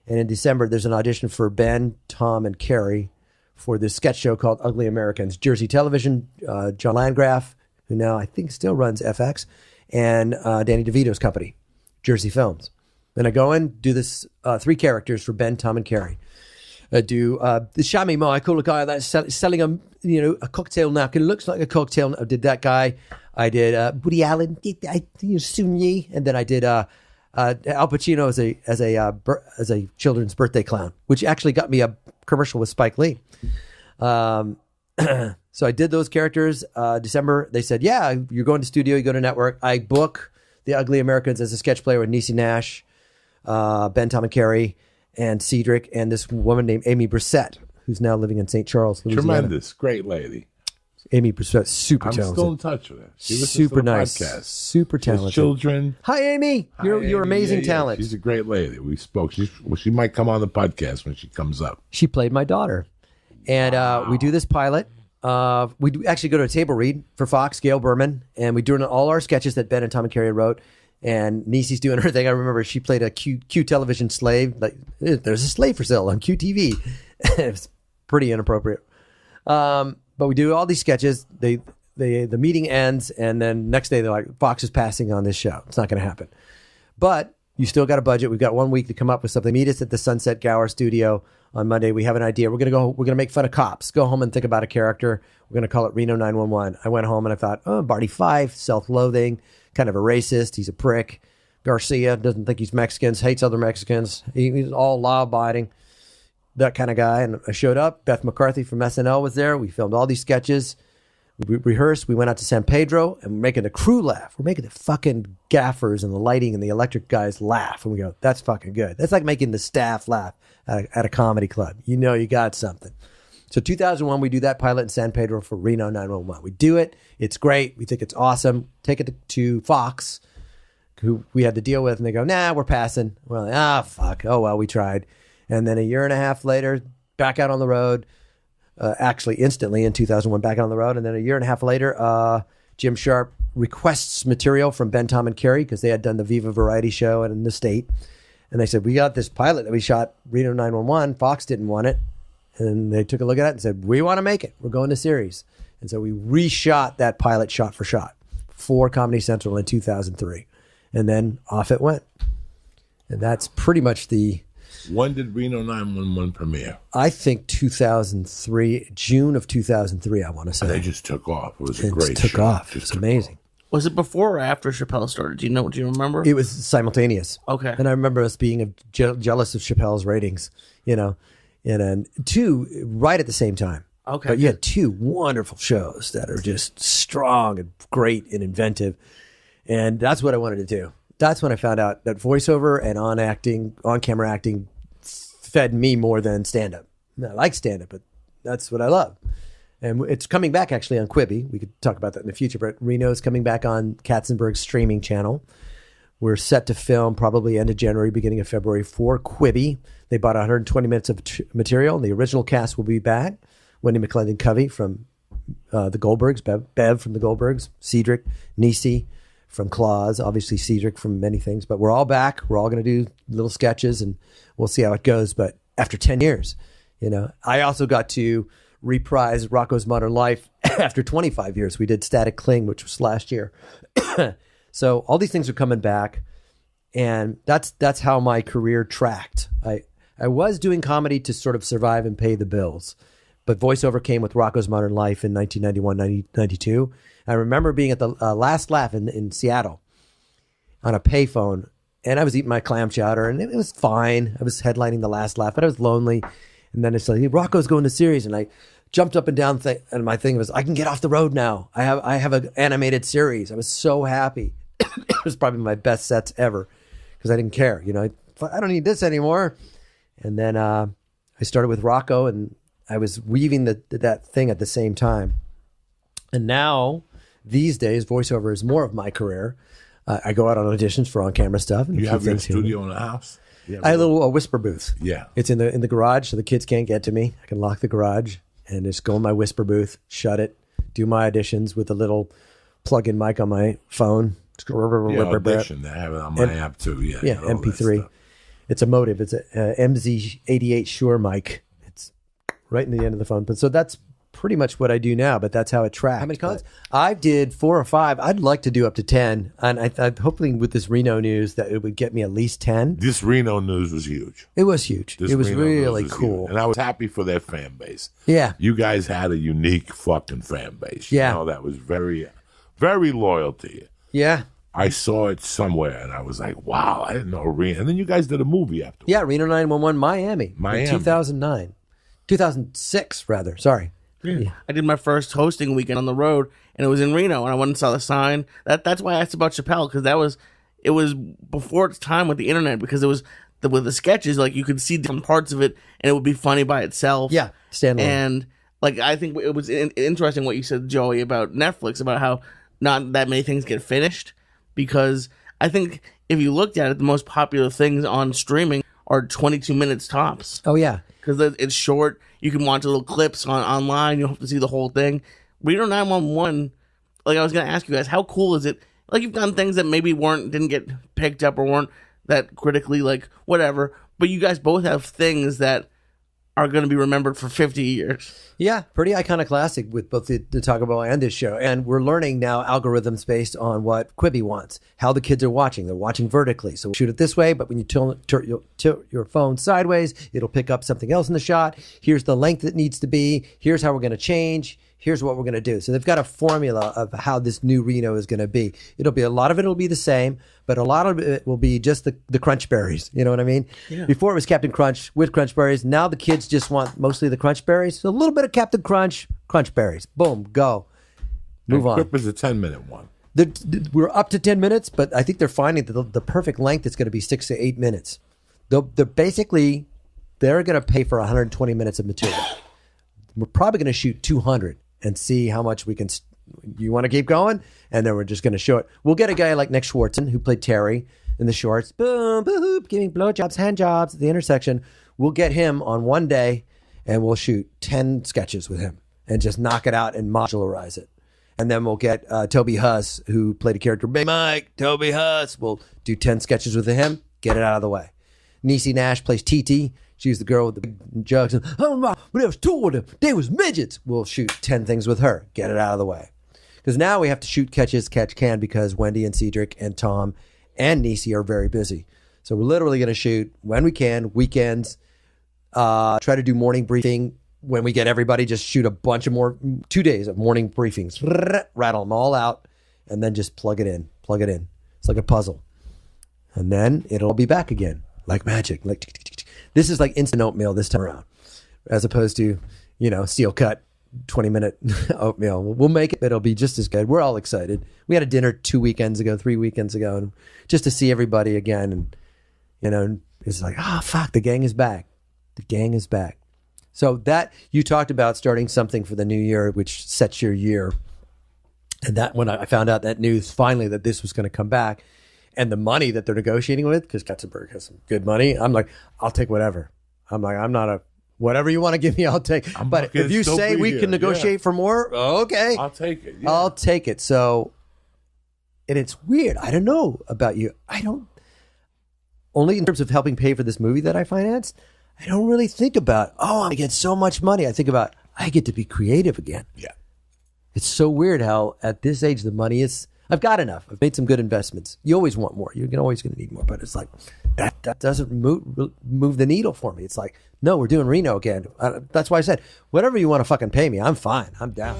And in December, there's an audition for Ben, Tom, and Carrie for this sketch show called Ugly Americans. Jersey Television, John Landgraf, who now I think still runs FX, and Danny DeVito's company, Jersey Films. Then I go in, do this 3 characters for Ben, Tom, and Carrie. I do the Shami Mo. I call a guy that's selling a cocktail napkin. It looks like a cocktail. I did that guy. I did Woody Allen. Sun Yi, and then I did Al Pacino as a children's birthday clown, which actually got me a commercial with Spike Lee. So I did those characters. December, they said, "Yeah, you're going to studio. You go to network." I book The Ugly Americans as a sketch player with Niecy Nash, Ben, Tom, and Carrie, and Cedric, and this woman named Amy Brissett, who's now living in St. Charles, Louisiana. Tremendous, great lady. Amy Brissett, super talented. I'm still in touch with her. She was super nice, podcast. super talented. Children. Hi, Amy. You're amazing talent. She's a great lady. We spoke. She might come on the podcast when she comes up. She played my daughter, and we do this pilot. We do actually go to a table read for Fox, Gail Berman, and we do all our sketches that Ben and Tom and Carrie wrote. And Niecy's doing her thing. I remember she played a Q television slave. Like, there's a slave for sale on QTV. It's pretty inappropriate. But we do all these sketches. The meeting ends, and then next day they're like, Fox is passing on this show. It's not going to happen. But you still got a budget. We've got 1 week to come up with something. Meet us at the Sunset Gower Studio on Monday. We have an idea. We're going to make fun of cops. Go home and think about a character. We're going to call it Reno 911. I went home and I thought, Barney Fife, self-loathing, kind of a racist. He's a prick. Garcia doesn't think he's Mexicans, hates other Mexicans. He's all law-abiding, that kind of guy. And I showed up. Beth McCarthy from SNL was there. We filmed all these sketches. We rehearsed. We went out to San Pedro, and we're making the crew laugh. We're making the fucking gaffers and the lighting and the electric guys laugh. And we go, that's fucking good. That's like making the staff laugh at a comedy club. You know you got something. So 2001, we do that pilot in San Pedro for Reno 911. We do it. It's great. We think it's awesome. Take it to Fox, who we had to deal with, and they go, nah, we're passing. We're like, fuck. Oh, well, we tried. And then a year and a half later, back out on the road. Actually, instantly in 2001, back out on the road. And then a year and a half later, Jim Sharp requests material from Ben, Tom, and Carrie, because they had done the Viva Variety show in the state. And they said, we got this pilot that we shot, Reno 911. Fox didn't want it. And they took a look at it and said, we want to make it. We're going to series. And so we reshot that pilot shot for shot for Comedy Central in 2003. And then off it went. And that's pretty much the... When did Reno 911 premiere? I think 2003, June of 2003, I want to say. They just took off. It was a great show. Took off. It was amazing. Was it before or after Chappelle started? Do you remember? It was simultaneous. Okay. And I remember us being jealous of Chappelle's ratings, and then 2 right at the same time. Okay. But you had 2 wonderful shows that are just strong and great and inventive. And that's what I wanted to do. That's when I found out that voiceover and on-camera acting fed me more than stand-up. I like stand-up, but that's what I love. And it's coming back actually on Quibi. We could talk about that in the future, but Reno's coming back on Katzenberg's streaming channel. We're set to film probably end of January, beginning of February for Quibi. They bought 120 minutes of material. The original cast will be back. Wendy McClendon-Covey from the Goldbergs, Bev from the Goldbergs, Cedric, Niecy from Claus, obviously Cedric from many things. But we're all back. We're all going to do little sketches, and we'll see how it goes. But after 10 years, I also got to reprise Rocko's Modern Life after 25 years. We did Static Cling, which was last year. So all these things are coming back, and that's how my career tracked. I was doing comedy to sort of survive and pay the bills, but voiceover came with Rocko's Modern Life in 1991, 1992. I remember being at the Last Laugh in Seattle on a payphone, and I was eating my clam chowder, and it was fine. I was headlining the Last Laugh, but I was lonely. And then it's like, hey, Rocco's going to series, and I jumped up and down, and my thing was, I can get off the road now. I have an animated series. I was so happy. It was probably my best sets ever because I didn't care. I don't need this anymore. And then I started with Rocco, and I was weaving that thing at the same time. And now, these days, voiceover is more of my career. I go out on auditions for on-camera stuff. And you have your studio in the house? I have a little whisper booth. Yeah. It's in the garage, so the kids can't get to me. I can lock the garage and just go in my whisper booth, shut it, do my auditions with a little plug-in mic on my phone. Yeah, audition. I have it on my app too. Yeah, MP3. It's a Motive. It's a MZ88 Shure mic. It's right in the end of the phone. But so that's pretty much what I do now, but that's how it tracks. How many cons? I did 4 or 5. I'd like to do up to 10. And I hopefully with this Reno news that it would get me at least 10. This Reno news was huge. It was huge. It was really cool. Huge. And I was happy for their fan base. Yeah. You guys had a unique fucking fan base. Yeah. You know, that was very, very loyal to you. Yeah. I saw it somewhere and I was like, wow, I didn't know Reno. And then you guys did a movie afterwards. Yeah, Reno 911 Miami. In 2009. 2006, rather. Sorry. Yeah. I did my first hosting weekend on the road, and it was in Reno, and I went and saw the sign. That's why I asked about Chappelle, because it was before its time with the internet, because it was with the sketches, like you could see different parts of it, and it would be funny by itself. Yeah, standalone. And like I think it was interesting what you said, Joey, about Netflix, about how not that many things get finished, because I think if you looked at it, the most popular things on streaming are 22 minutes tops. Oh yeah. Because it's short. You can watch little clips online. You don't have to see the whole thing. Reno 911, like I was going to ask you guys, how cool is it? Like you've done things that maybe didn't get picked up or weren't that critically, like whatever. But you guys both have things that are going to be remembered for 50 years. Yeah, pretty iconoclastic with both the Taco Bell and this show. And we're learning now algorithms based on what Quibi wants, how the kids are watching. They're watching vertically. So shoot it this way, but when you tilt your phone sideways, it'll pick up something else in the shot. Here's the length it needs to be. Here's how we're going to change. Here's what we're going to do. So they've got a formula of how this new Reno is going to be. A lot of it will be the same, but a lot of it will be just the Crunch Berries. You know what I mean? Yeah. Before it was Captain Crunch with Crunch Berries. Now the kids just want mostly the Crunch Berries. So a little bit of Captain Crunch, Crunch Berries. Boom, go. Move on. Quip is a 10-minute one. We're up to 10 minutes, but I think they're finding that the perfect length is going to be 6 to 8 minutes. They're going to pay for 120 minutes of material. We're probably going to shoot 200 and see how much we can. You want to keep going? And then we're just going to show it. We'll get a guy like Nick Swartzen, who played Terry in the shorts. Boom, boom, giving blowjobs, hand jobs at the intersection. We'll get him on one day and we'll shoot 10 sketches with him and just knock it out and modularize it. And then we'll get Toby Huss, who played a character, Big Mike, Toby Huss. We'll do 10 sketches with him, get it out of the way. Niecy Nash plays TT. She's the girl with the big jugs. And, oh my, but there was 2 of them. They was midgets. We'll shoot 10 things with her, get it out of the way. Because now we have to shoot catch can because Wendy and Cedric and Tom and Niecy are very busy. So we're literally going to shoot when we can, weekends, try to do morning briefing. When we get everybody, just shoot a bunch of 2 days of morning briefings, rattle them all out, and then just plug it in. It's like a puzzle. And then it'll be back again, like magic. This is like instant oatmeal this time around, as opposed to, steel cut 20-minute oatmeal. We'll make it, but it'll be just as good. We're all excited. We had a dinner 3 weekends ago, and just to see everybody again. And, it's like, fuck, the gang is back. The gang is back. So that you talked about starting something for the new year, which sets your year. And that when I found out that news finally that this was going to come back and the money that they're negotiating with, because Katzenberg has some good money, I'm like, I'll take whatever. I'm not a, whatever you want to give me, I'll take. But if you say we can negotiate for more, okay. I'll take it. Yeah. I'll take it. So, and it's weird. I don't know about you. Only in terms of helping pay for this movie that I financed, I don't really think about, I get so much money. I think about, I get to be creative again. Yeah. It's so weird how at this age the money is, I've got enough. I've made some good investments. You always want more. You're always going to need more. But it's like, that doesn't move the needle for me. It's like, no, we're doing Reno again. That's why I said, whatever you want to fucking pay me, I'm fine. I'm down.